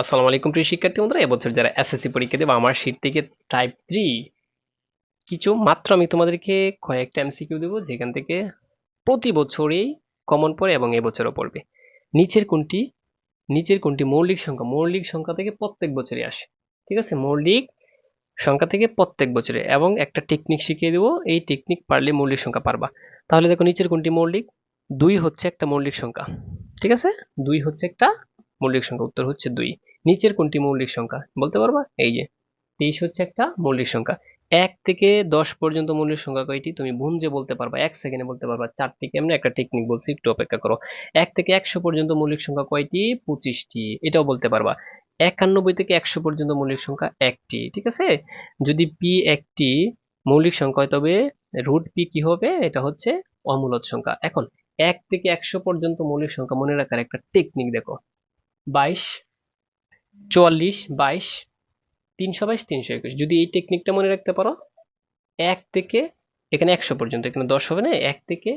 আসসালামু আলাইকুম প্রিয় শিক্ষার্থী বন্ধুরা, এবছর যারা এসএসসি পরীক্ষা দেবে আমার শীট থেকে টাইপ 3 কিছু মাত্র আমি তোমাদেরকে কয়েকটা এমসিকিউ দেবো যেখান থেকে প্রতি বছরেই কমন পড়ে এবং এবছরও পড়বে। নিচের কোনটি নিচের কোনটি মৌলিক সংখ্যা থেকে প্রত্যেক বছরই আসে? ঠিক আছে, মৌলিক সংখ্যা থেকে প্রত্যেক বছরে, এবং একটা টেকনিক শিখিয়ে দেবো, এই টেকনিক পারলে মৌলিক সংখ্যা পারবা। তাহলে দেখো, নিচের কোনটি মৌলিক? 2 হচ্ছে একটা মৌলিক সংখ্যা। ঠিক আছে, 2 হচ্ছে একটা মৌলিক সংখ্যা, উত্তর হচ্ছে 2। নিচের কোনটি মৌলিক সংখ্যা বলতে পারবা? এই যে 23 হচ্ছে একটা মৌলিক সংখ্যা। 1 থেকে 10 পর্যন্ত মৌলিক সংখ্যা কয়টি? তুমি ভুঞ্জে বলতে পারবা, 1 সেকেন্ডে বলতে পারবা। 4 থেকে, এমনি একটা টেকনিক বলছি, একটু অপেক্ষা করো। 1 থেকে 100 পর্যন্ত মৌলিক সংখ্যা কয়টি? 25টি, এটাও বলতে পারবা। 91 থেকে 100 পর্যন্ত মৌলিক সংখ্যা একটি। ঠিক আছে, যদি পি একটি মৌলিক সংখ্যা হয় তবে রুট পি কি হবে? এটা হচ্ছে অমূলদ সংখ্যা। এখন 1 থেকে 100 পর্যন্ত মৌলিক সংখ্যা মনে রাখার একটা টেকনিক দেখো। 22, 44, 22, 322, 321, যদি এই টেকনিকটা মনে রাখতে পারো, 1 থেকে, এখানে 100 পর্যন্ত, এখানে 10 হবে না, 1 থেকে